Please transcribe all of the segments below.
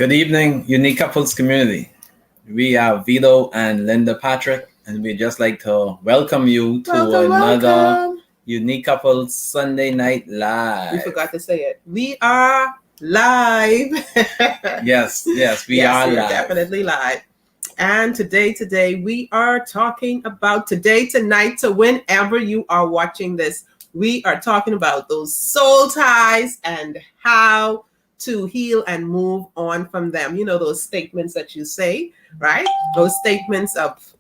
Good evening, Unique Couples community. We are Vito and Linda Patrick, and we'd just like to welcome you to another Unique Couples Sunday Night Live. We forgot to say it. We are live. Yes, we are live. Definitely live. And today, we are talking about tonight, so whenever you are watching this, we are talking about those soul ties and how to heal and move on from them. You know, those statements that you say, right? Those statements of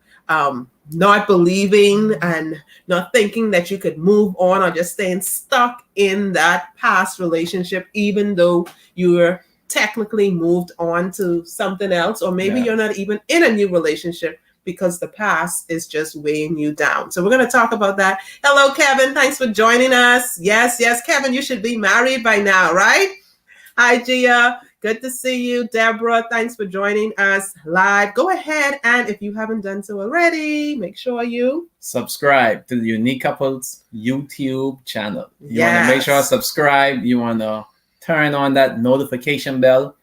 not believing and not thinking that you could move on, or just staying stuck in that past relationship, even though you're technically moved on to something else, or maybe you're not even in a new relationship because the past is just weighing you down. So we're going to talk about that. Hello, Kevin. Thanks for joining us. Yes, Kevin, you should be married by now, right? Hi, Gia. Good to see you. Deborah, thanks for joining us live. Go ahead, and if you haven't done so already, make sure you subscribe to the Unique Couples YouTube channel. You want to make sure subscribe. You want to turn on that notification bell,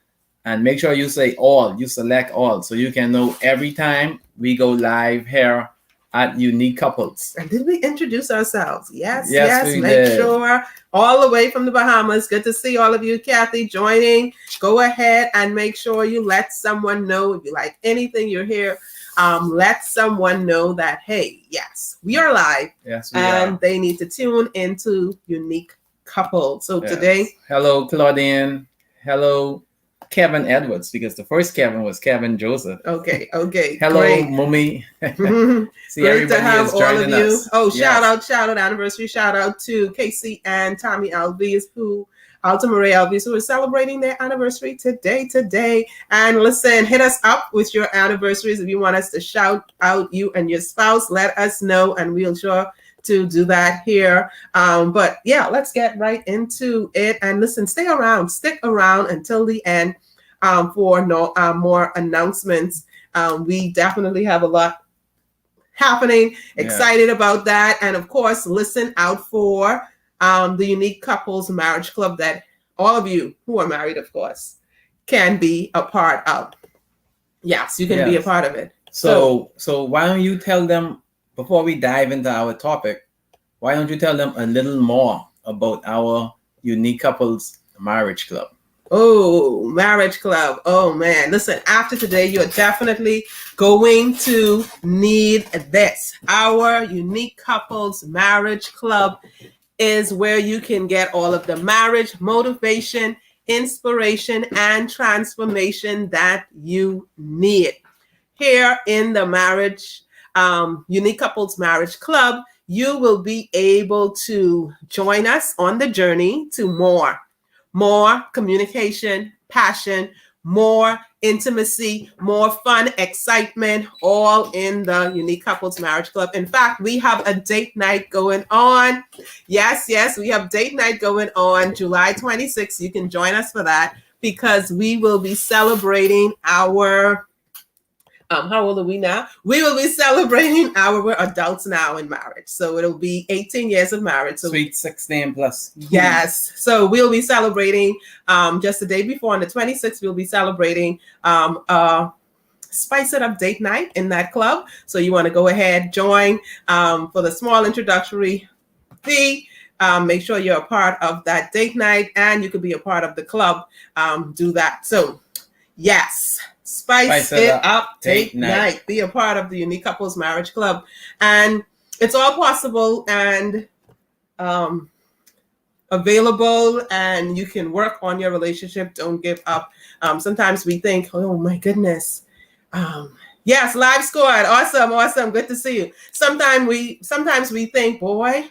and make sure you say all. You select all, so you can know every time we go live here at Unique Couples. And did we introduce ourselves? Yes. We make did. Sure. All the way from the Bahamas. Good to see all of you. Kathy joining. Go ahead and make sure you let someone know if you like anything you're here. Let someone know that, hey, yes, we are live. Yes, we and are. They need to tune into Unique Couples. So today. Hello, Claudine. Hello, Kevin Edwards, because the first Kevin was Kevin Joseph. Okay. Hello, Great. Mummy. See, great to have all of you. Us. Oh, shout out, anniversary shout out to Casey and Tommy Alves, Alta Marie Alves, who are celebrating their anniversary today. And listen, hit us up with your anniversaries. If you want us to shout out you and your spouse, let us know, and we'll sure to do that here. But yeah, let's get right into it. And listen, stick around until the end for more announcements. We definitely have a lot happening. Excited about that. And of course, listen out for the Unique Couples Marriage Club that all of you who are married, of course, can be a part of. Yes, you can be a part of it. So why don't you tell them, before we dive into our topic, why don't you tell them a little more about our Unique Couples Marriage Club? Oh, Marriage Club. Oh, man. Listen, after today, you're definitely going to need this. Our Unique Couples Marriage Club is where you can get all of the marriage motivation, inspiration, and transformation that you need. Here in the Unique Couples Marriage Club, you will be able to join us on the journey to more communication, passion, more intimacy, more fun, excitement, all in the Unique Couples Marriage Club. In fact, we have a date night going on. Yes, we have date night going on July 26th. You can join us for that, because we will be celebrating our how old are we now? We will be celebrating we're adults now in marriage. So it'll be 18 years of marriage. So sweet 16 plus. Yes. So we'll be celebrating just the day before, on the 26th, we'll be celebrating Spice It Up date night in that club. So you want to go ahead, join for the small introductory fee. Make sure you're a part of that date night, and you could be a part of the club. Do that. So yes. Spice it up date night. Be a part of the Unique Couples Marriage Club. And it's all possible and available, and you can work on your relationship. Don't give up. Sometimes we think, oh my goodness. Yes, Live Squad. Awesome. Good to see you. Sometimes we think, boy,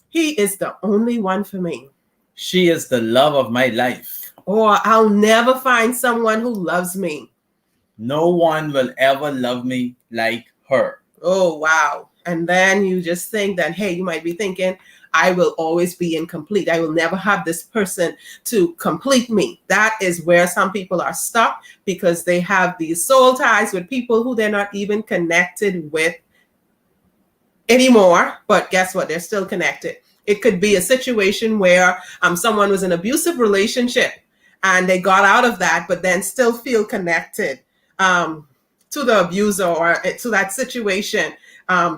he is the only one for me. She is the love of my life. Or I'll never find someone who loves me. No one will ever love me like her. Oh, wow. And then you just think that, hey, you might be thinking, I will always be incomplete. I will never have this person to complete me. That is where some people are stuck, because they have these soul ties with people who they're not even connected with anymore. But guess what? They're still connected. It could be a situation where someone was in an abusive relationship and they got out of that, but then still feel connected to the abuser or to that situation.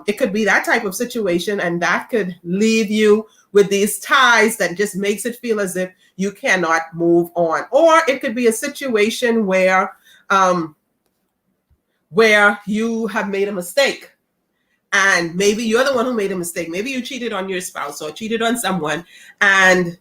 It could be that type of situation, and that could leave you with these ties that just makes it feel as if you cannot move on. Or it could be a situation where you have made a mistake, and maybe you're the one who made a mistake. Maybe you cheated on your spouse or cheated on someone, and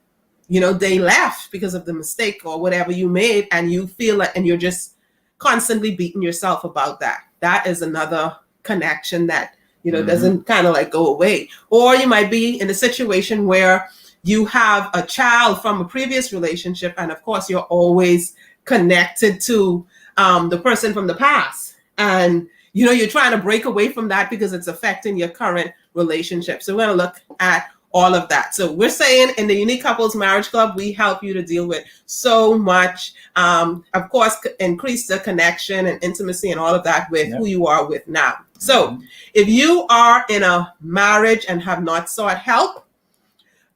they left because of the mistake or whatever you made, and you feel like, and you're just constantly beating yourself about that. That is another connection that doesn't kind of like go away. Or you might be in a situation where you have a child from a previous relationship, and of course you're always connected to the person from the past, and you're trying to break away from that because it's affecting your current relationship. So we're going to look at all of that. So we're saying in the Unique Couples Marriage Club, we help you to deal with so much, of course, increase the connection and intimacy and all of that with who you are with now. So if you are in a marriage and have not sought help,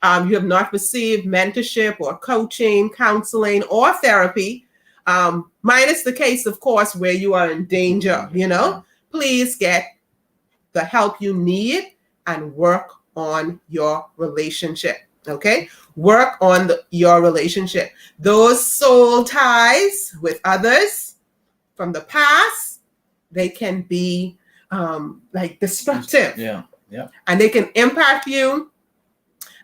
you have not received mentorship or coaching, counseling, or therapy, minus the case, of course, where you are in danger, please get the help you need and work on your relationship. Okay? Work on your relationship. Those soul ties with others from the past, they can be like destructive. Yeah. And they can impact you.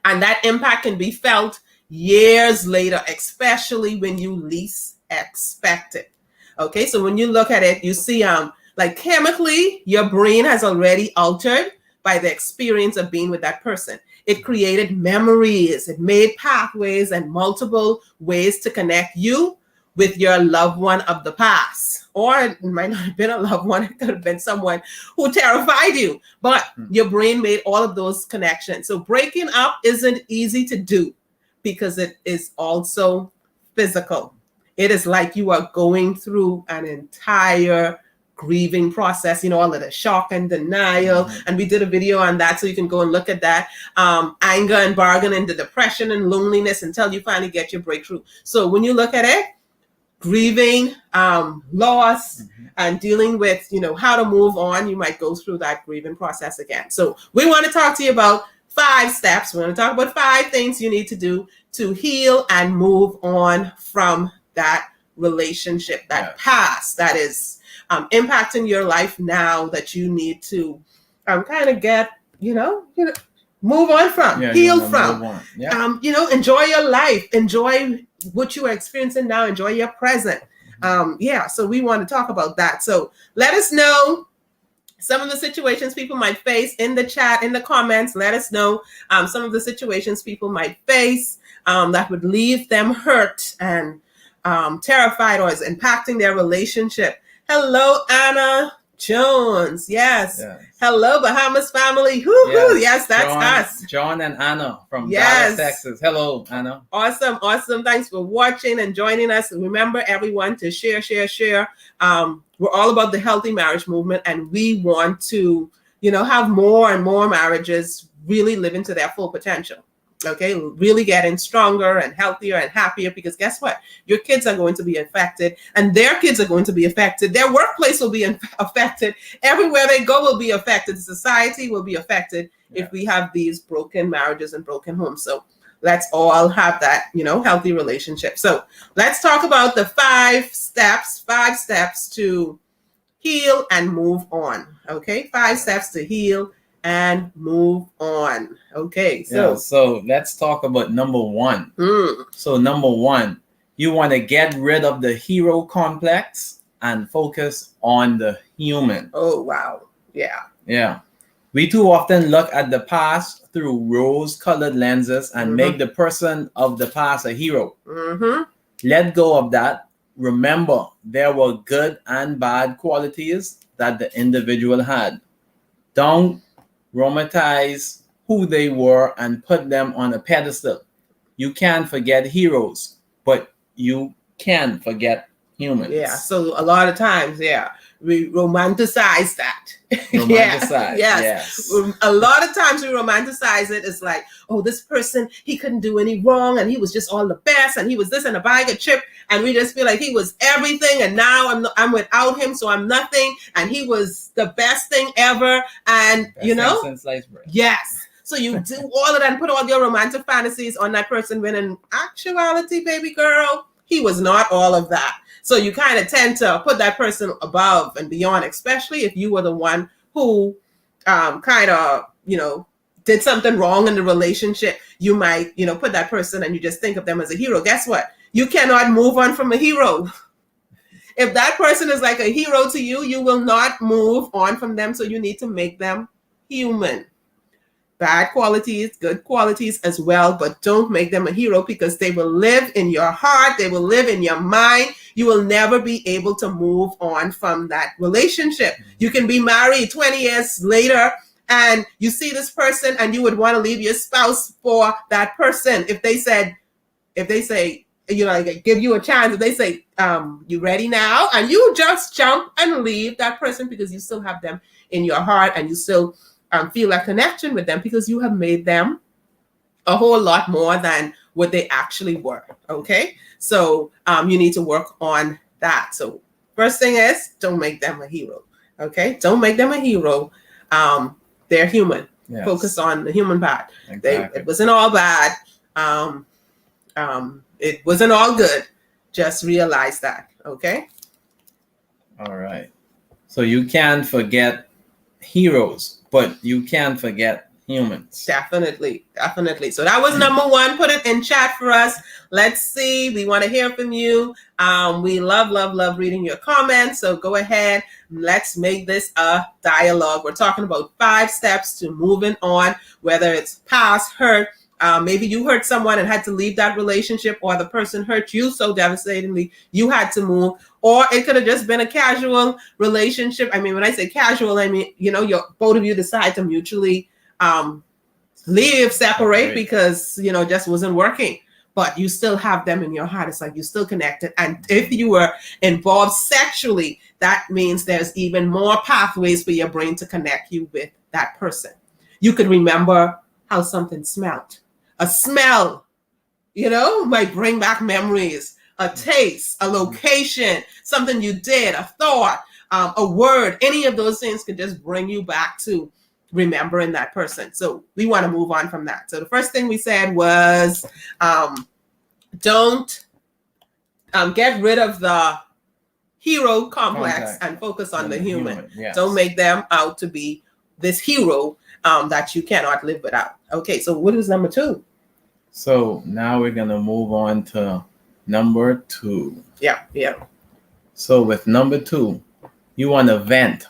And that impact can be felt years later, especially when you least expect it. Okay, so when you look at it, you see like chemically, your brain has already altered by the experience of being with that person. It created memories, it made pathways and multiple ways to connect you with your loved one of the past. Or it might not have been a loved one, it could have been someone who terrified you, but your brain made all of those connections. So breaking up isn't easy to do because it is also physical. It is like you are going through an entire grieving process, all of the shock and denial. And we did a video on that, so you can go and look at that. Anger and bargaining, the depression and loneliness until you finally get your breakthrough. So when you look at it, grieving, loss, and dealing with, how to move on, you might go through that grieving process again. So we want to talk to you about 5 steps. We're going to talk about 5 things you need to do to heal and move on from that relationship, that past that is impacting your life now, that you need to kind of get, move on from, heal from, enjoy your life, enjoy what you are experiencing now, enjoy your present. So we want to talk about that. So let us know some of the situations people might face in the chat, in the comments. Let us know some of the situations people might face that would leave them hurt and terrified or is impacting their relationship. Hello, Anna Jones. Yes. Hello, Bahamas family. Woo-hoo. Yes, that's us. John and Anna from Dallas, Texas. Hello, Anna. Awesome. Thanks for watching and joining us. Remember, everyone, to share. We're all about the healthy marriage movement, and we want to, have more and more marriages really live into their full potential. Okay, really getting stronger and healthier and happier, because guess what? Your kids are going to be affected, and their kids are going to be affected. Their workplace will be affected. Everywhere they go will be affected. Society will be affected if we have these broken marriages and broken homes. So let's all have that, healthy relationship. So let's talk about the 5 steps to heal and move on. Okay, 5 steps to heal and move on. Okay, so let's talk about number 1. So number 1, you want to get rid of the hero complex and focus on the human. Oh, wow. Yeah. We too often look at the past through rose-colored lenses and make the person of the past a hero. Let go of that. Remember, there were good and bad qualities that the individual had. Don't romanticize who they were and put them on a pedestal. You can't forget heroes, but you can forget humans. Yeah. So a lot of times, we romanticize that. Yes. A lot of times we romanticize it. It's like, oh, this person, he couldn't do any wrong, and he was just all the best, and he was this and a bag of chip, and we just feel like he was everything, and now I'm without him, so I'm nothing, and he was the best thing ever, and best thing since sliced bread. Yes. So you do all of that and put all your romantic fantasies on that person, when in actuality, baby girl, he was not all of that. So you kind of tend to put that person above and beyond, especially if you were the one who kind of, did something wrong in the relationship. You might, put that person and you just think of them as a hero. Guess what? You cannot move on from a hero. If that person is like a hero to you, you will not move on from them. So you need to make them human. Bad qualities, good qualities as well, but don't make them a hero, because they will live in your heart. They will live in your mind. You will never be able to move on from that relationship. You can be married 20 years later and you see this person and you would want to leave your spouse for that person. If they say, give you a chance, if they say, you ready now? And you just jump and leave that person because you still have them in your heart and you still feel a connection with them, because you have made them a whole lot more than what they actually were. Okay, so you need to work on that. So first thing is, don't make them a hero. Okay, don't make them a hero. They're human. Yes. Focus on the human part. Exactly. It wasn't all bad. It wasn't all good. Just realize that. Okay. All right. So you can't forget heroes, but you can't forget humans. Definitely. So that was number one. Put it in chat for us. Let's see. We want to hear from you. We love reading your comments. So go ahead. Let's make this a dialogue. We're talking about 5 steps to moving on, whether it's past hurt. Maybe you hurt someone and had to leave that relationship, or the person hurt you so devastatingly you had to move, or it could have just been a casual relationship. I mean, when I say casual, I mean, both of you decide to mutually separate because, just wasn't working, but you still have them in your heart. It's like you're still connected. And if you were involved sexually, that means there's even more pathways for your brain to connect you with that person. You could remember how something smelled. A smell, might bring back memories. A taste, a location, something you did, a thought, a word. Any of those things could just bring you back to remembering that person. So we want to move on from that. So the first thing we said was, don't get rid of the hero complex and focus on the human. Yes. Don't make them out to be this hero that you cannot live without. Okay, so what is number 2? So now we're going to move on to number 2. Yeah. So with number 2, you want to vent.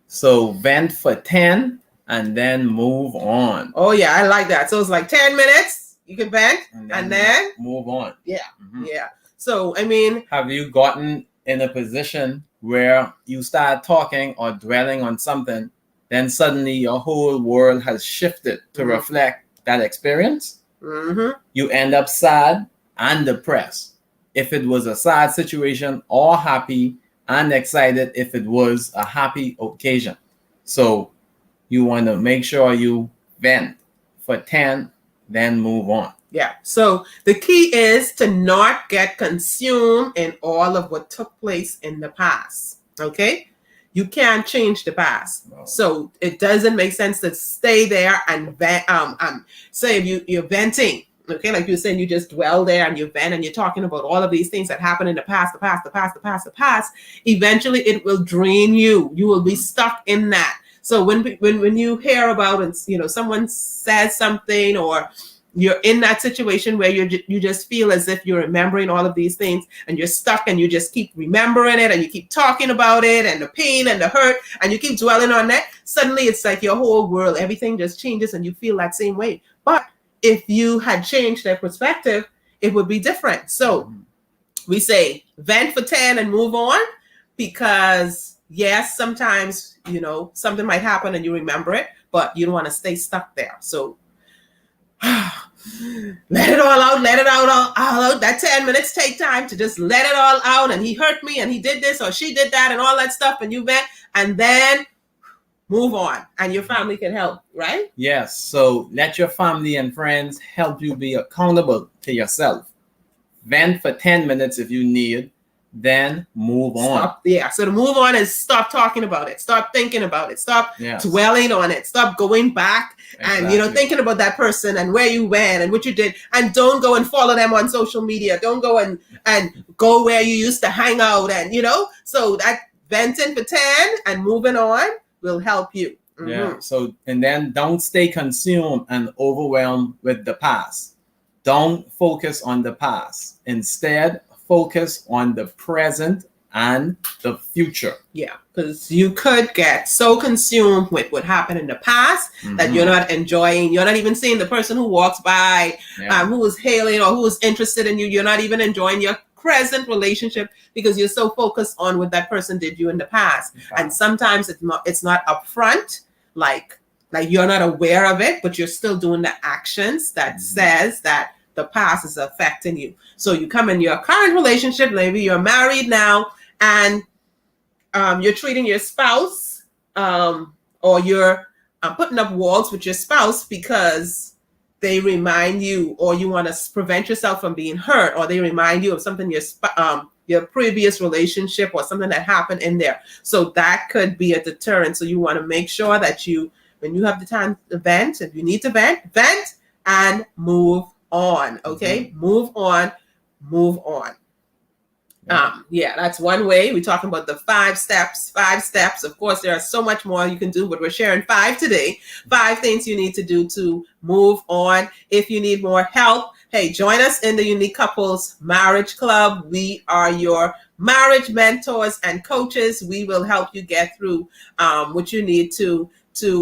So vent for 10 and then move on. Oh, yeah, I like that. So it's like 10 minutes, you can vent and then move on. Yeah, yeah. So, I mean, have you gotten in a position where you start talking or dwelling on something, then suddenly your whole world has shifted to reflect that experience? You end up sad and depressed if it was a sad situation, or happy and excited if it was a happy occasion. So you want to make sure you vent for 10, then move on. Yeah. So the key is to not get consumed in all of what took place in the past. Okay. You can't change the past. No. So it doesn't make sense to stay there and say if you're venting, okay, like you were saying, you just dwell there and you vent and you're talking about all of these things that happened in the past. Eventually it will drain you. You will be stuck in that. So when you hear about and someone says something, or you're in that situation where you just feel as if you're remembering all of these things and you're stuck and you just keep remembering it and you keep talking about it and the pain and the hurt and you keep dwelling on that, suddenly it's like your whole world, everything just changes and you feel that same way. But if you had changed their perspective, it would be different. So we say vent for 10 and move on, because yes, sometimes, something might happen and you remember it, but you don't want to stay stuck there. So let it all out, let it out, all out. That 10 minutes take time to just let it all out. And he hurt me and he did this or she did that and all that stuff. And you vent and then move on. And your family can help, right? Yes. So let your family and friends help you be accountable to yourself. Vent for 10 minutes if you need, then move on. Yeah. So to move on is stop talking about it. Stop thinking about it. Stop dwelling on it. Stop going back and, thinking about that person and where you went and what you did. And don't go and follow them on social media. Don't go and go where you used to hang out. And, so that venting for 10 and moving on will help you. Mm-hmm. Yeah. So, and then don't stay consumed and overwhelmed with the past. Don't focus on the past. Instead, focus on the present and the future. Yeah, because you could get so consumed with what happened in the past that you're not enjoying. You're not even seeing the person who walks by, who is hailing or who is interested in you. You're not even enjoying your present relationship because you're so focused on what that person did you in the past. And sometimes it's not upfront, like you're not aware of it, but you're still doing the actions that says that the past is affecting you. So you come in your current relationship, maybe you're married now, and you're treating your spouse, or you're putting up walls with your spouse because they remind you, or you want to prevent yourself from being hurt, or they remind you of something your previous relationship or something that happened in there. So that could be a deterrent. So you want to make sure that when you have the time to vent, if you need to vent and move on. Okay. Move on. That's one way. We're talking about the 5 steps. Of course, there are so much more you can do, but we're sharing 5 today. 5 things you need to do to move on. If you need more help, hey, join us in the Unique Couples Marriage Club. We are your marriage mentors and coaches. We will help you get through what you need to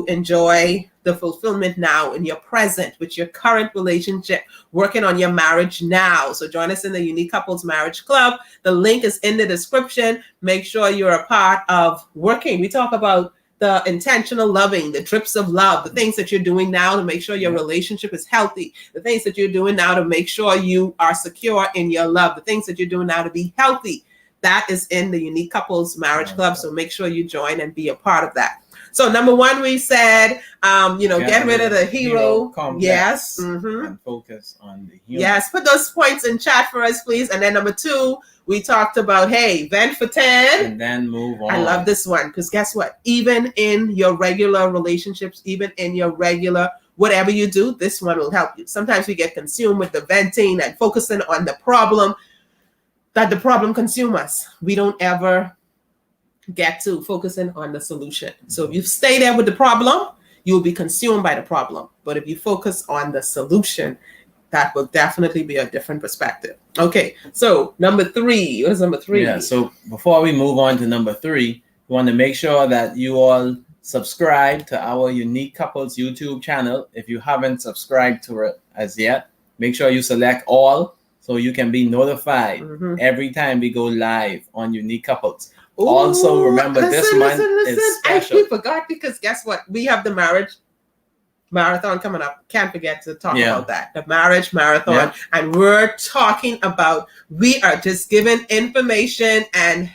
enjoy the fulfillment now in your present with your current relationship, working on your marriage now. So join us in the Unique Couples Marriage Club. The link is in the description. Make sure you're a part of working. We talk about the intentional loving, the drips of love, the things that you're doing now to make sure your relationship is healthy, the things that you're doing now to make sure you are secure in your love, the things that you're doing now to be healthy. That is in the Unique Couples Marriage Club. So make sure you join and be a part of that. So number 1, we said, get rid of the hero complex. Yes. And focus on the human. Yes. Put those points in chat for us, please. And then number 2, we talked about, hey, vent for 10. And then move on. I love this one because guess what? Even in your regular relationships, even in your regular whatever you do, this one will help you. Sometimes we get consumed with the venting and focusing on the problem, that the problem consumes us. We don't ever get to focusing on the solution. So if you stay there with the problem, you will be consumed by the problem. But if you focus on the solution, that will definitely be a different perspective. Okay, so number 3. What is number 3? Yeah, so before we move on to number 3, we want to make sure that you all subscribe to our Unique Couples YouTube channel. If you haven't subscribed to it as yet, make sure you select all so you can be notified every time we go live on Unique Couples. Ooh, also, remember this month is special. I forgot because guess what? We have the marriage marathon coming up. Can't forget to talk about that. The marriage marathon. Yeah. And we're talking about, we are just giving information and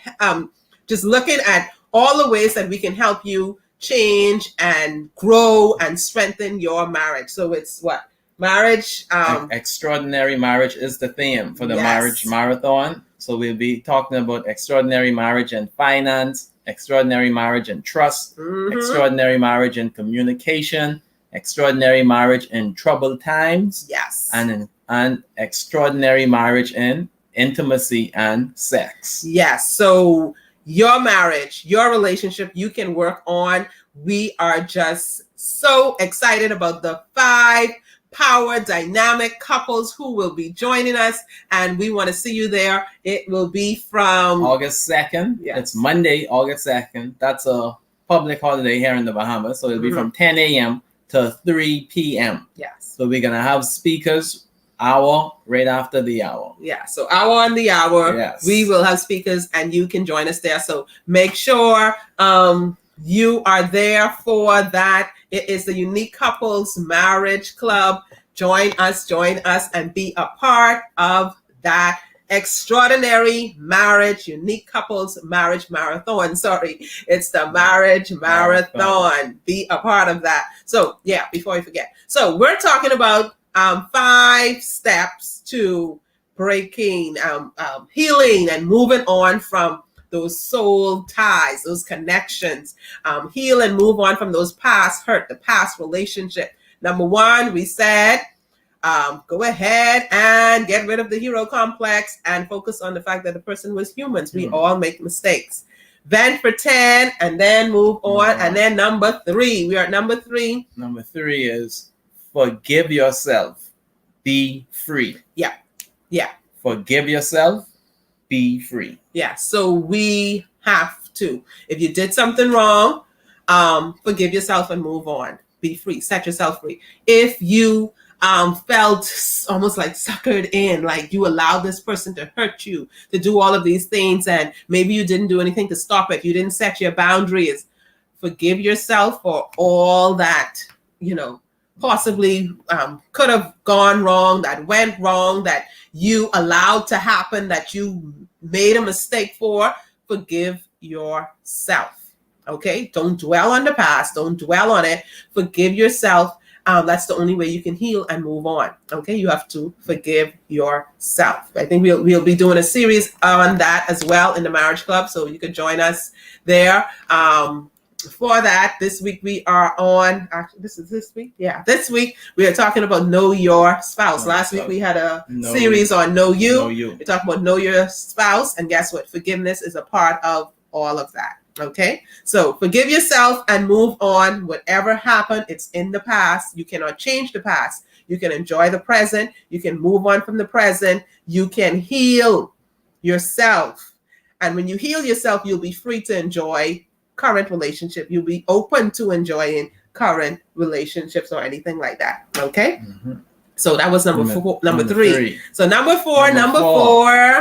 just looking at all the ways that we can help you change and grow and strengthen your marriage. So it's what? Marriage. Extraordinary marriage is the theme for the marriage marathon. So we'll be talking about extraordinary marriage and finance, extraordinary marriage and trust, extraordinary marriage and communication, extraordinary marriage in troubled times, and extraordinary marriage in intimacy and sex. Yes. So your marriage, your relationship, you can work on. We are just so excited about the 5 power dynamic couples who will be joining us, and we want to see you there. It will be from August 2nd. It's Monday, August 2nd. That's a public holiday here in the Bahamas, so it'll be from 10 a.m. to 3 p.m. Yes. So we're gonna have speakers hour right after the hour. Yeah. So hour on the hour. Yes. We will have speakers, and you can join us there. So make sure you are there for that. It is the Unique Couples Marriage Club. join us, and be a part of that extraordinary marriage, unique couples marriage marathon. Sorry, it's the marriage marathon. Be a part of that. So yeah, before I forget. So we're talking about 5 steps to breaking, healing and moving on from those soul ties, those connections. Heal and move on from those past hurt, the past relationship. Number 1, we said, go ahead and get rid of the hero complex and focus on the fact that the person was humans. We all make mistakes. Vent for 10 and then move on. And then number 3, we are at number 3. Number 3 is forgive yourself. Be free. Yeah. Forgive yourself. Be free. Yeah. So we have to. If you did something wrong, forgive yourself and move on. Be free. Set yourself free. If you felt almost like suckered in, like you allowed this person to hurt you, to do all of these things, and maybe you didn't do anything to stop it, you didn't set your boundaries, forgive yourself for all that, possibly could have gone wrong, that went wrong, that you allowed to happen, that you made a mistake for. Forgive yourself. Okay? Don't dwell on the past. Don't dwell on it. Forgive yourself. That's the only way you can heal and move on. Okay, you have to forgive yourself. I think we'll be doing a series on that as well in the Marriage Club, so you can join us there. For that, this week we are on. Actually, this is this week. Yeah, this week we are talking about Know Your Spouse. Last week we had a series on Know You. We talked about Know Your Spouse, and guess what? Forgiveness is a part of all of that. Okay, so forgive yourself and move on. Whatever happened, it's in the past. You cannot change the past. You can enjoy the present. You can move on from the present. You can heal yourself. And when you heal yourself, you'll be free to enjoy current relationship. You'll be open to enjoying current relationships or anything like that. Okay? So that was number 3. So number four.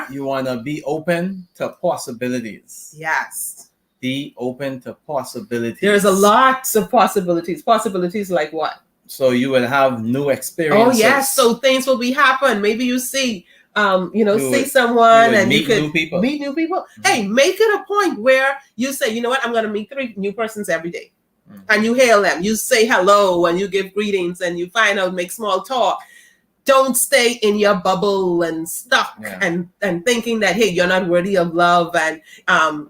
You want to be open to possibilities. Yes. Be open to possibilities. There's a lot of possibilities. Possibilities like what? So you will have new experiences. Oh yes. So things will be happen. Maybe you see, see someone and you could meet new people. Hey, make it a point where you say, you know what, I'm going to meet 3 new persons every day. And you hail them. You say hello and you give greetings and you find out, make small talk. Don't stay in your bubble and stuck and thinking that, hey, you're not worthy of love and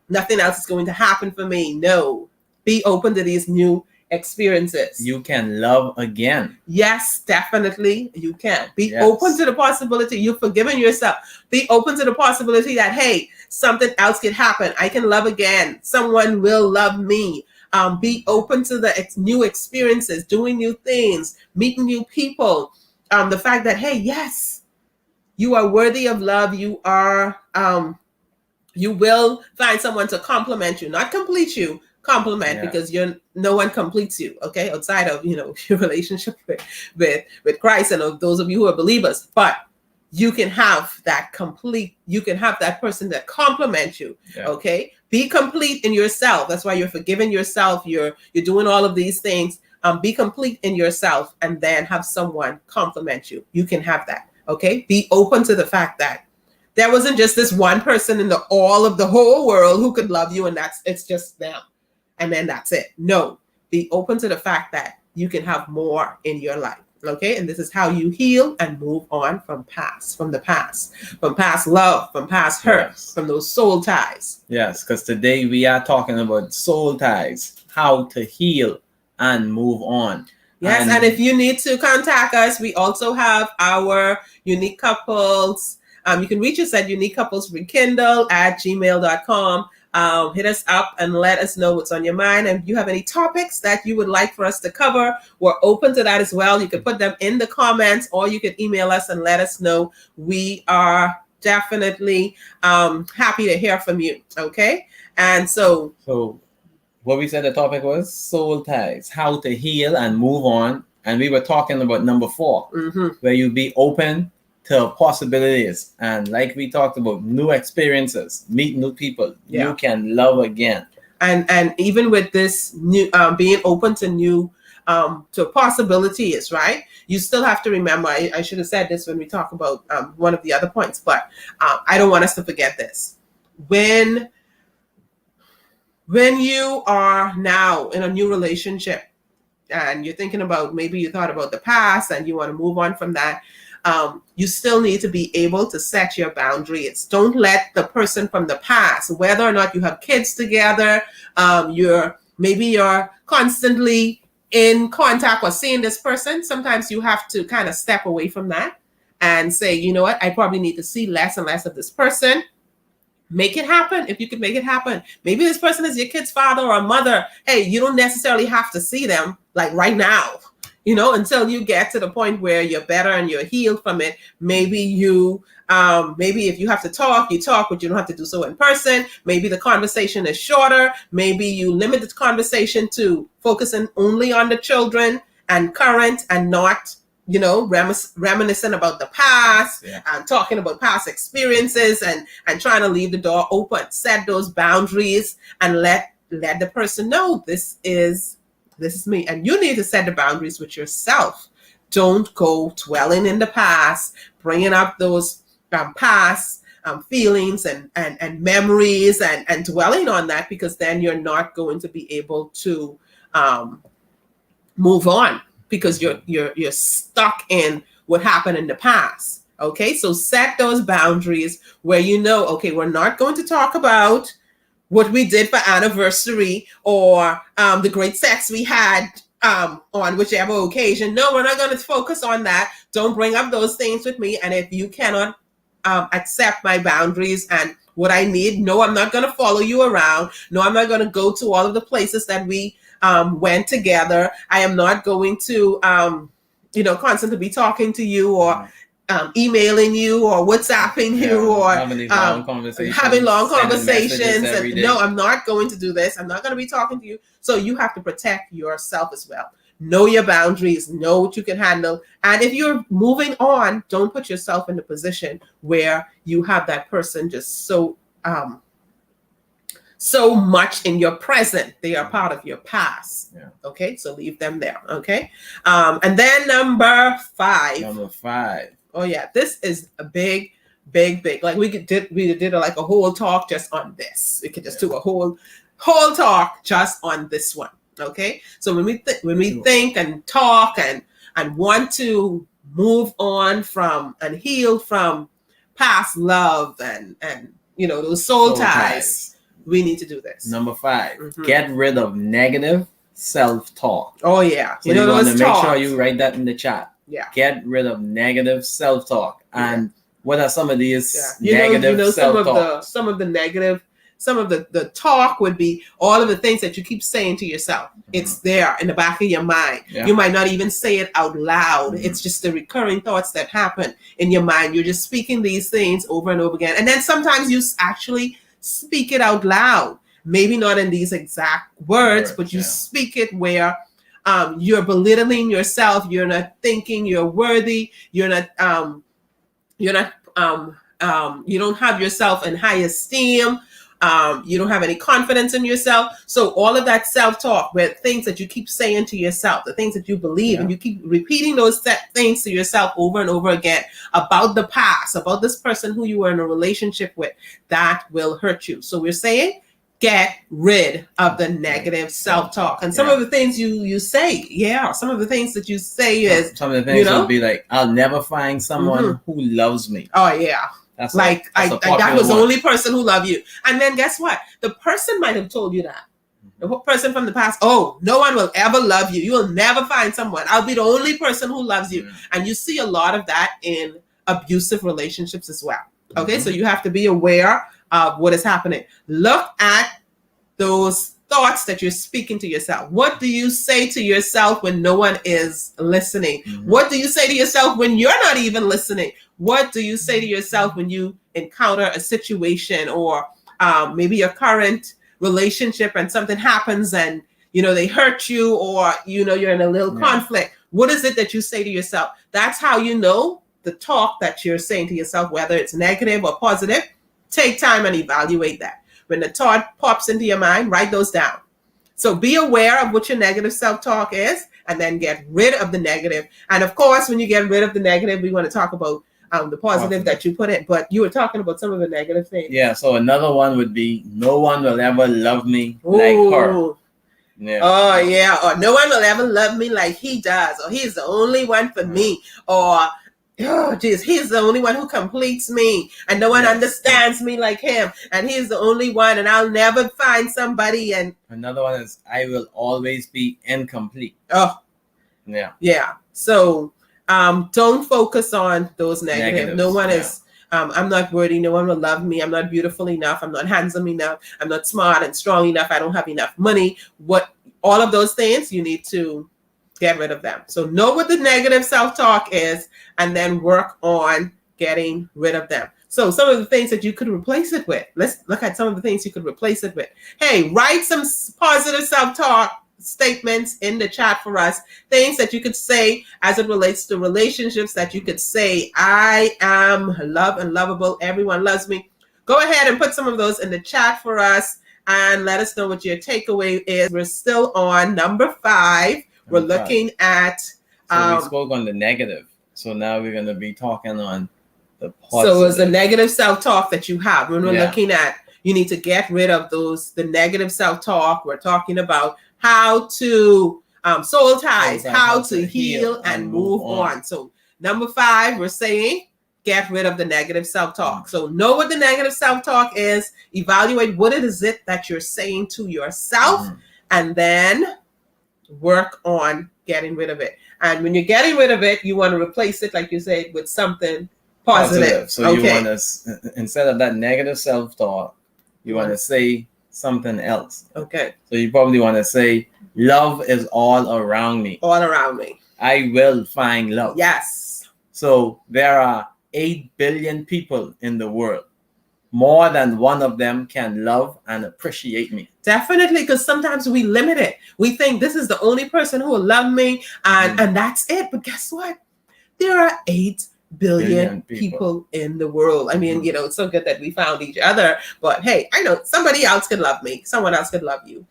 nothing else is going to happen for me. No. Be open to these new experiences. You can love again. Yes, definitely you can. Be open to the possibility. You've forgiven yourself. Be open to the possibility that, hey, something else could happen. I can love again. Someone will love me. Be open to the new experiences, doing new things, meeting new people. The fact that, hey, yes, you are worthy of love. You are, you will find someone to compliment you, not complete you, compliment, because no one completes you, okay, outside of, your relationship with Christ and those of you who are believers. But you can have that you can have that person that compliments you, okay? Be complete in yourself. That's why you're forgiving yourself. You're doing all of these things. Be complete in yourself and then have someone compliment you. You can have that, okay? Be open to the fact that there wasn't just this one person in all of the whole world who could love you and it's just them. And then that's it. No, be open to the fact that you can have more in your life, okay? And this is how you heal and move on from the past love, from past hurt, from those soul ties. Yes, because today we are talking about soul ties, how to heal and move on. Yes, and if you need to contact us, we also have our Unique Couples. You can reach us at uniquecouplesrekindle@gmail.com. Hit us up and let us know what's on your mind. And if you have any topics that you would like for us to cover, we're open to that as well. You can put them in the comments or you can email us and let us know. We are definitely happy to hear from you. Okay. And so what we said the topic was soul ties, how to heal and move on. And we were talking about number 4, where you be open to possibilities. And like we talked about, new experiences, meet new people. You can love again. And even with this new being open to new to possibilities, right? You still have to remember, I should have said this when we talk about one of the other points, but I don't want us to forget this. When you are now in a new relationship and you're thinking about, maybe you thought about the past and you want to move on from that, you still need to be able to set your boundaries. Don't let the person from the past, whether or not you have kids together, you're constantly in contact or seeing this person, sometimes you have to kind of step away from that and say, you know what, I probably need to see less and less of this person. Make it happen if you can make it happen. Maybe this person is your kid's father or mother. Hey, you don't necessarily have to see them like right now, until you get to the point where you're better and you're healed from it. Maybe maybe if you have to talk, you talk, but you don't have to do so in person. Maybe the conversation is shorter. Maybe you limit the conversation to focusing only on the children and current and not, reminiscing about the past and talking about past experiences and trying to leave the door open. Set those boundaries and let the person know this is me. And you need to set the boundaries with yourself. Don't go dwelling in the past, bringing up those past feelings and memories and dwelling on that, because then you're not going to be able to move on, because you're stuck in what happened in the past. Okay, so set those boundaries where okay, we're not going to talk about what we did for anniversary or the great sex we had on whichever occasion. No, we're not going to focus on that. Don't bring up those things with me. And if you cannot accept my boundaries and what I need, no, I'm not going to follow you around. No, I'm not going to go to all of the places that we went together. I am not going to, constantly be talking to you or emailing you or WhatsApping you or having long conversations. And no, I'm not going to do this. I'm not going to be talking to you. So you have to protect yourself as well. Know your boundaries, know what you can handle. And if you're moving on, don't put yourself in a position where you have that person just so much in your present. They are part of your past. Yeah. Okay, so leave them there. Okay. And then number five. Oh yeah, this is a big. Like we did like a whole talk just on this. We could just do a whole talk just on this one. Okay, so when we think and talk and want to move on from and heal from past love and those soul ties, we need to do this. Number 5, get rid of negative self-talk. Oh yeah, so you want to make sure you write that in the chat. Yeah, get rid of negative self-talk. And what are some of these negative self-talk? Some of the talk would be all of the things that you keep saying to yourself. It's there in the back of your mind. Yeah. You might not even say it out loud. It's just the recurring thoughts that happen in your mind. You're just speaking these things over and over again. And then sometimes you actually speak it out loud. Maybe not in these exact words, but you speak it where you're belittling yourself. You're not thinking you're worthy. You don't have yourself in high esteem. You don't have any confidence in yourself. So all of that self-talk, where things that you keep saying to yourself, the things that you believe, and you keep repeating those things to yourself over and over again about the past, about this person who you were in a relationship with, that will hurt you. So we're saying, get rid of the negative self-talk. And some of the things you say, some of the things that you say is... Some of the things would be like, I'll never find someone who loves me. Oh, yeah. That was the only person who loved you. And then guess what? The person might have told you that. The person from the past, oh, no one will ever love you. You will never find someone. I'll be the only person who loves you. And you see a lot of that in abusive relationships as well. Okay, so you have to be aware of what is happening. Look at those thoughts that you're speaking to yourself. What do you say to yourself when no one is listening? What do you say to yourself when you're not even listening? What do you say to yourself when you encounter a situation or maybe your current relationship and something happens and they hurt you, or you're in a little conflict? What is it that you say to yourself? That's how you know the talk that you're saying to yourself, whether it's negative or positive. Take time and evaluate that. When the thought pops into your mind, write those down. So be aware of what your negative self-talk is and then get rid of the negative. And of course, when you get rid of the negative, we want to talk about the positive that you put in. But you were talking about some of the negative things. Yeah. So another one would be, no one will ever love me like her. Yeah. Oh yeah. Or no one will ever love me like he does. Or he's the only one for me. Or oh geez, he's the only one who completes me, and no one understands me like him, and he's the only one, and I'll never find somebody. And another one is, I will always be incomplete. Oh yeah. Yeah. So don't focus on those negatives. No one is I'm not worthy. No one will love me. I'm not beautiful enough. I'm not handsome enough. I'm not smart and strong enough. I don't have enough money. All of those things, you need to get rid of them. So know what the negative self-talk is, and then work on getting rid of them. So some of the things that you could replace it with. Let's look at some of the things you could replace it with. Hey, write some positive self-talk statements in the chat for us. Things that you could say as it relates to relationships, that you could say, I am loved and lovable. Everyone loves me. Go ahead and put some of those in the chat for us and let us know what your takeaway is. We're still on number 5. We're looking at we spoke on the negative. So now we're going to be talking on the positive. So it's the negative self-talk that you have. When we're looking at, you need to get rid of the negative self-talk. We're talking about how to soul ties, how to heal and move on. So number 5, we're saying get rid of the negative self-talk. So know what the negative self-talk is, evaluate what it is that you're saying to yourself, and then work on getting rid of it. And when you're getting rid of it, you want to replace it, like you said, with something positive. So you want to, instead of that negative self-talk, you want to say something else. Okay. So you probably want to say, love is all around me. All around me. I will find love. Yes. So there are 8 billion people in the world. More than one of them can love and appreciate me. Definitely, because sometimes we limit it. We think this is the only person who will love me, and that's it. But guess what? There are 8 billion people in the world. I mean, it's so good that we found each other. But hey, I know somebody else could love me. Someone else could love you.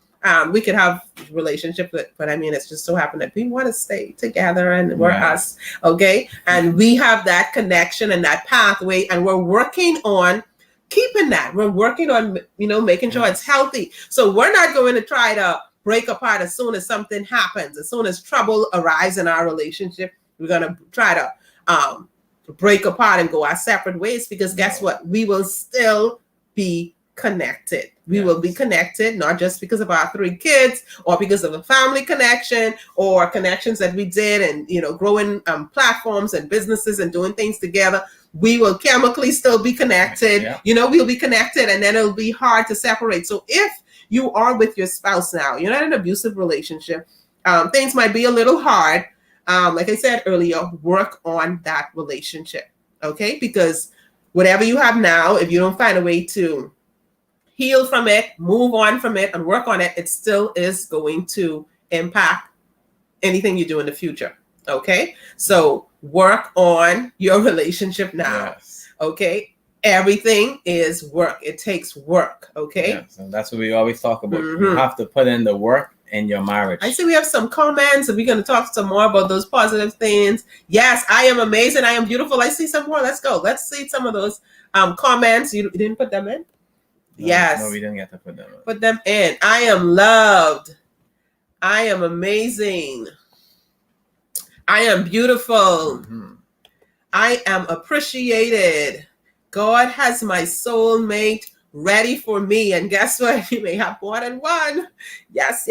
We could have a relationship, but I mean, it's just so happened that we want to stay together and we're us, okay? And we have that connection and that pathway, and we're working on keeping that. We're working on, making sure it's healthy. So we're not going to try to break apart as soon as something happens. As soon as trouble arises in our relationship, we're going to try to break apart and go our separate ways, because guess what? We will still be connected. We will be connected, not just because of our 3 kids or because of a family connection or connections that we did and, growing platforms and businesses and doing things together. We will chemically still be connected. We'll be connected, and then it'll be hard to separate. So if you are with your spouse now, you're not in an abusive relationship, things might be a little hard. Like I said earlier, work on that relationship, okay? Because whatever you have now, if you don't find a way to heal from it, move on from it, and work on it, it still is going to impact anything you do in the future, okay? So work on your relationship now, okay? Everything is work. It takes work, okay? And that's what we always talk about. You have to put in the work in your marriage. I see we have some comments, and we're going to talk some more about those positive things. Yes, I am amazing. I am beautiful. I see some more. Let's go. Let's see some of those comments. You didn't put them in? No, we didn't get to put them in. Put them in. I am loved. I am amazing. I am beautiful. I am appreciated. God has my soulmate ready for me. And guess what? You may have more than one. Yes.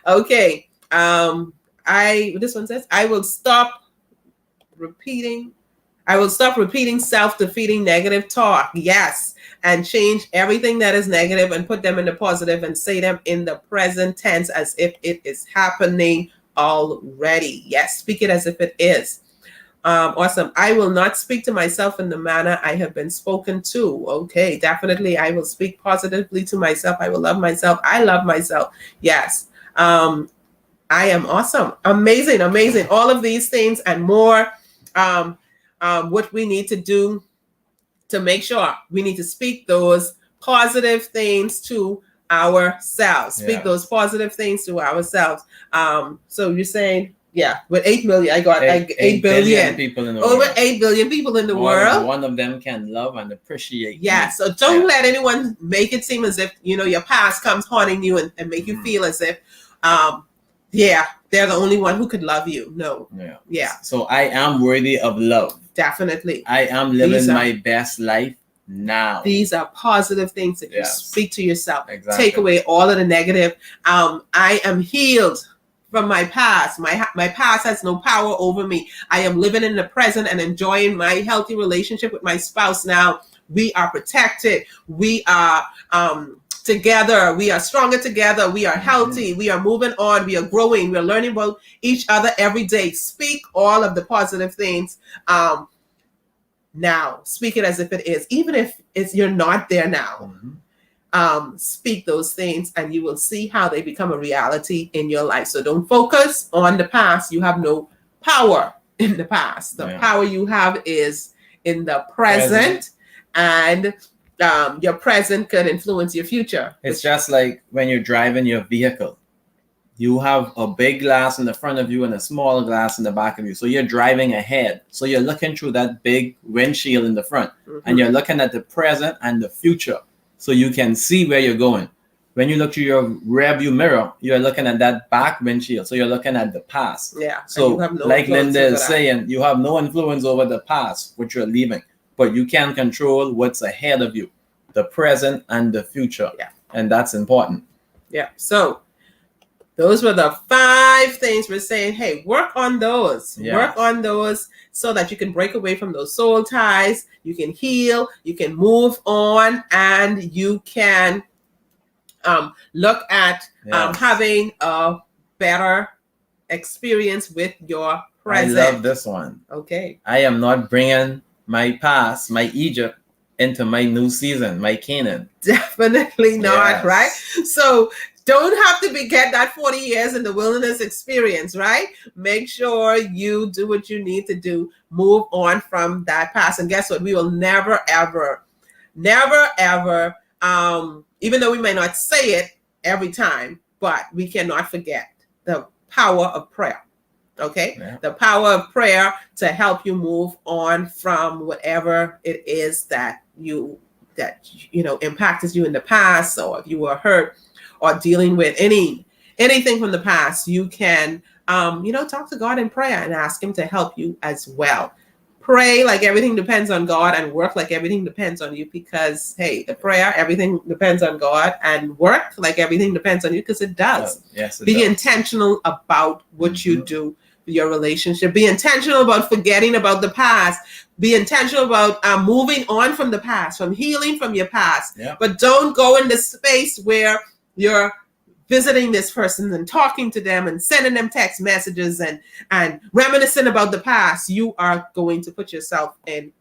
Okay. This one says, I will stop repeating self-defeating negative talk. Yes. And change everything that is negative and put them in the positive and say them in the present tense as if it is happening already. Yes. Speak it as if it is. Awesome. I will not speak to myself in the manner I have been spoken to. Okay, definitely. I will speak positively to myself. I will love myself. I love myself. Yes. I am awesome. Amazing. All of these things and more. What we need to do to make sure we need to speak those positive things to ourselves. Speak those positive things to ourselves. So you're saying, with 8 million, I got 8 billion people in the over world. 8 billion people in the world. One of them can love and appreciate. Yeah. So don't let anyone make it seem as if, your past comes haunting you and make you feel as if, they're the only one who could love you. No. Yeah. So I am worthy of love. Definitely. I am living my best life now. These are positive things that you speak to yourself. Exactly. Take away all of the negative. I am healed from my past. My past has no power over me. I am living in the present and enjoying my healthy relationship with my spouse now. We are protected. We are together. We are stronger together. We are healthy. We are moving on. We are growing. We are learning about each other every day. Speak all of the positive things. Now, speak it as if it is, even if you're not there now. Speak those things and you will see how they become a reality in your life. So don't focus on the past. You have no power in the past. The power you have is in the present. And your present can influence your future. It's just like when you're driving your vehicle. You have a big glass in the front of you and a small glass in the back of you. So you're driving ahead. So you're looking through that big windshield in the front. And you're looking at the present and the future. So you can see where you're going. When you look through your rear view mirror, you're looking at that back windshield. So you're looking at the past. Yeah. So like Linda is saying, you have no influence over the past, which you're leaving. But you can control what's ahead of you, the present and the future. Yeah. And that's important. Yeah. So those were the 5 things we're saying. Hey, work on those. Work on those so that you can break away from those soul ties. You can heal. You can move on, and you can look at having a better experience with your present. I love this one. Okay. I am not bringing my past, my Egypt, into my new season, my Canaan. Definitely not, right? So don't have to get that 40 years in the wilderness experience, right? Make sure you do what you need to do. Move on from that past. And guess what? We will never, ever, even though we may not say it every time, but we cannot forget the power of prayer. Okay? Yeah. The power of prayer to help you move on from whatever it is that impacted you in the past, or if you were hurt or dealing with anything from the past. You can talk to God in prayer and ask him to help you as well. Pray like everything depends on God, and work like everything depends on you, because hey, the prayer, everything depends on God, and work like everything depends on you, because it does. Yes, Be intentional about what you do for your relationship. Be intentional about forgetting about the past. Be intentional about moving on from the past, from healing from your past. Yeah. But don't go in the space where you're visiting this person and talking to them and sending them text messages and reminiscing about the past. You are going to put yourself in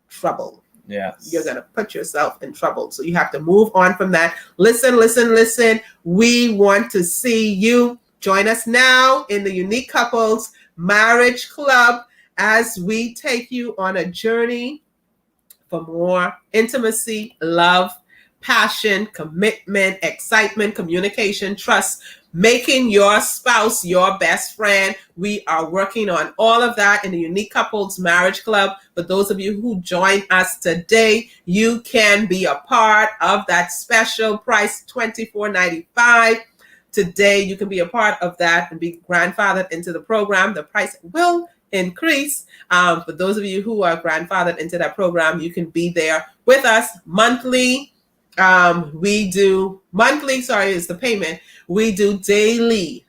trouble. Yes. You're going to put yourself in trouble. So you have to move on from that. Listen. We want to see you. Join us now in the Unique Couples Marriage Club as we take you on a journey for more intimacy, love, passion, commitment, excitement, communication, trust, making your spouse your best friend. We are working on all of that in the Unique Couples Marriage Club. For those of you who join us today, you can be a part of that special price, $24.95. Today, you can be a part of that and be grandfathered into the program. The price will increase. For those of you who are grandfathered into that program, you can be there with us monthly. We do monthly, is the payment. We do daily.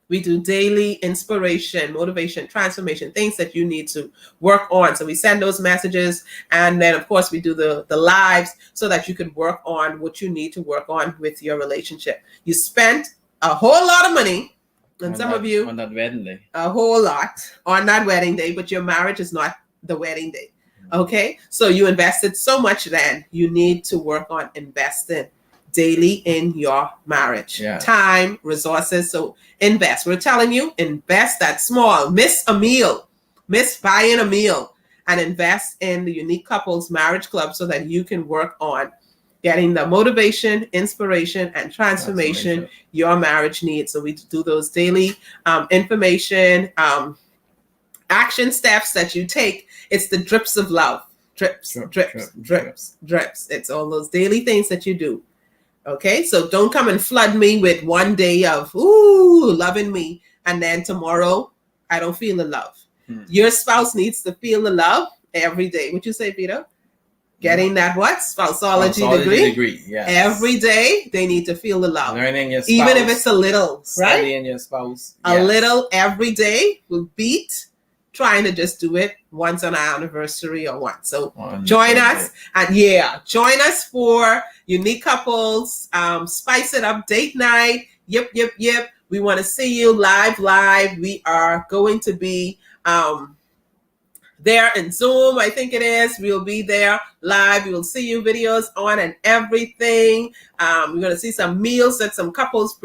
We do daily inspiration, motivation, transformation, things that you need to work on. So we send those messages, and then of course we do the lives so that you can work on what you need to work on with your relationship. You spent a whole lot of money, and some of you on that wedding day, a whole lot on that wedding day, but your marriage is not the wedding day. Okay, so you invested so much, then you need to work on investing daily in your marriage. Yeah. Time, resources. So invest. We're telling you, invest that small. Miss a meal. Miss buying a meal, and invest in the Unique Couples Marriage Club so that you can work on getting the motivation, inspiration, and transformation your marriage needs. So we do those daily information, action steps that you take. It's the drips of love. Drips. It's all those daily things that you do. Okay, so don't come and flood me with one day of, ooh, loving me, and then tomorrow I don't feel the love. Your spouse needs to feel the love every day. What you say, Vito? Getting that what? Spouseology degree. Yes. Every day they need to feel the love. Learning your spouse. Even if it's a little, right? Studying your spouse. A little every day will beat trying to just do it once on our anniversary or once. So join us join us for Unique Couples, Spice It Up Date Night. Yep. We want to see you live. We are going to be there in Zoom, I think it is. We'll be there live. We will see you videos on and everything. We're going to see some meals that some couples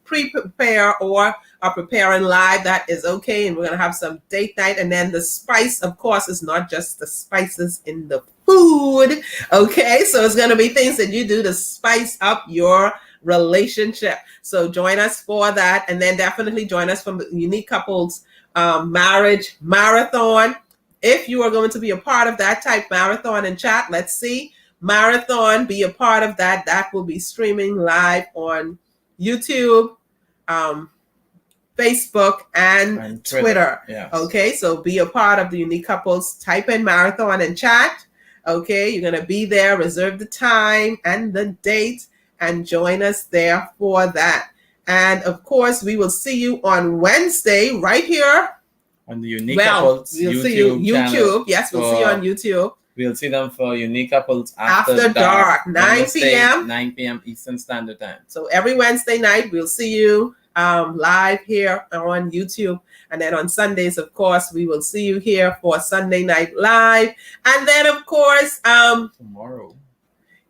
pre-prepare or are preparing live. That is okay. And we're going to have some date night. And then the spice, of course, is not just the spices in the food. Okay. So it's going to be things that you do to spice up your relationship. So join us for that. And then definitely join us from the Unique Couples Marriage Marathon. If you are going to be a part of that, type marathon in chat. Let's see. Marathon, be a part of that. That will be streaming live on YouTube, Facebook, and Twitter. Yes. Okay, so be a part of the Unique Couples. Type in marathon in chat. Okay, you're going to be there. Reserve the time and the date and join us there for that. And of course, we will see you on Wednesday right here on the Unique Couples we'll see you YouTube. Yes, we'll see you on YouTube. We'll see them for Unique Couples after dark 9 p.m. 9 p.m. Eastern Standard Time. So every Wednesday night, we'll see you live here on YouTube. And then on Sundays, of course, we will see you here for Sunday Night Live. And then, of course, tomorrow.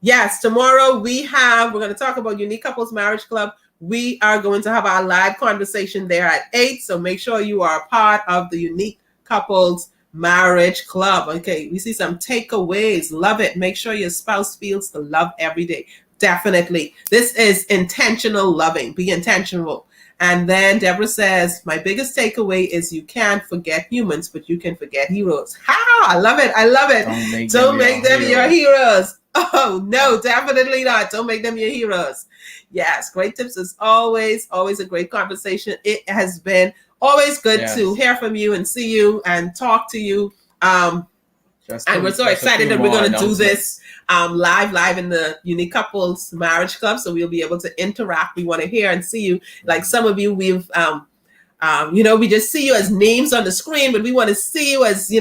Yes, tomorrow we're going to talk about Unique Couples Marriage Club. We are going to have our live conversation there at 8. So make sure you are a part of the Unique Couples Marriage Club. Okay, we see some takeaways. Love it. Make sure your spouse feels the love every day. Definitely. This is intentional loving. Be intentional. And then Deborah says, my biggest takeaway is you can't forget humans, but you can forget heroes. Ha! I love it. I love it. Don't make them your heroes. Oh, no, definitely not. Don't make them your heroes. Yes, great tips as always. Always a great conversation. It has been always good to hear from you and see you and talk to you. And we're so excited that we're going to do this live in the Unique Couples Marriage Club. So we'll be able to interact. We want to hear and see you. Like some of you, we've, we just see you as names on the screen, but we want to see you as,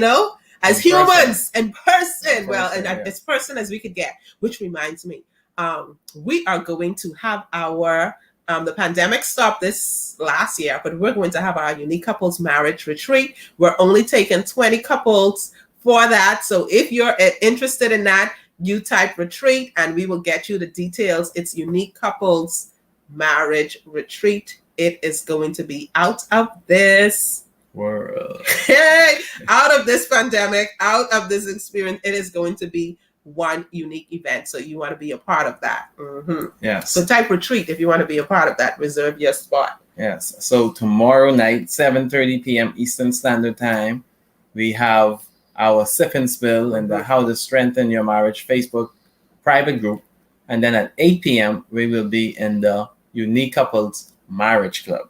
as humans and person. Well, and as person as we could get, which reminds me, we are going to have our, the pandemic stopped this last year, but we're going to have our Unique Couples Marriage Retreat. We're only taking 20 couples for that. So if you're interested in that, you type retreat and we will get you the details. It's Unique Couples Marriage Retreat. It is going to be out of this world. Out of this pandemic, out of this experience. It is going to be one unique event. So you want to be a part of that. Mm-hmm. Yes. So type retreat if you want to be a part of that. Reserve your spot. Yes. So tomorrow night, 7:30 p.m. Eastern Standard Time, we have our Sip and Spill and the How to Strengthen Your Marriage Facebook private group. And then at 8 p.m., we will be in the Unique Couples Marriage Club.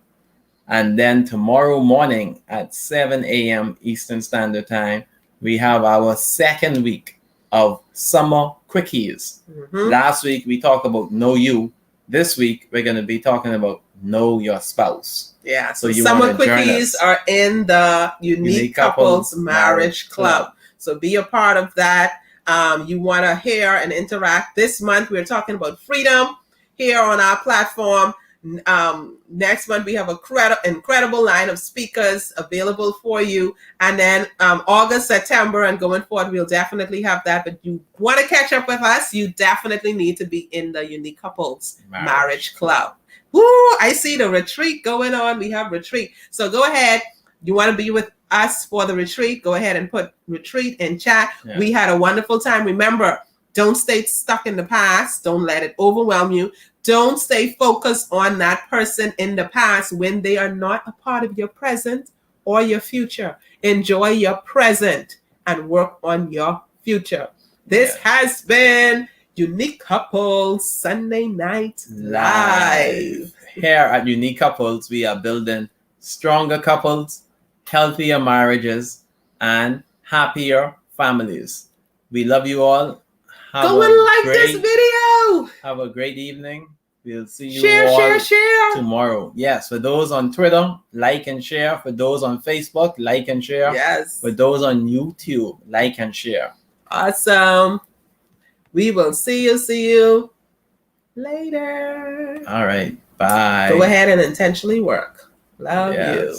And then tomorrow morning at 7 a.m. Eastern Standard Time, we have our second week of Summer Quickies. Mm-hmm. Last week, we talked about Know You. This week, we're going to be talking about Know Your Spouse. Yeah, so Summer Quickies are in the Unique Couples Marriage Club. So be a part of that. You want to hear and interact. This month, we're talking about freedom here on our platform. Next month, we have an incredible line of speakers available for you. And then August, September, and going forward, we'll definitely have that. But you want to catch up with us, you definitely need to be in the Unique Couples Marriage Club. Woo, I see the retreat going on. We have retreat. So go ahead. You want to be with us for the retreat? Go ahead and put retreat in chat. Yeah. We had a wonderful time. Remember, Don't stay stuck in the past. Don't let it overwhelm you. Don't stay focused on that person in the past when they are not a part of your present or your future. Enjoy your present and work on your future. This has been Unique Couples Sunday Night Live. Here at Unique Couples, we are building stronger couples, healthier marriages, and happier families. We love you all. Go and like this video. Have a great evening. We'll see you share tomorrow. Yes, for those on Twitter, like and share. For those on Facebook, like and share. Yes. For those on YouTube, like and share. Awesome. We will see you later. All right. Bye. Go ahead and intentionally work. Love you.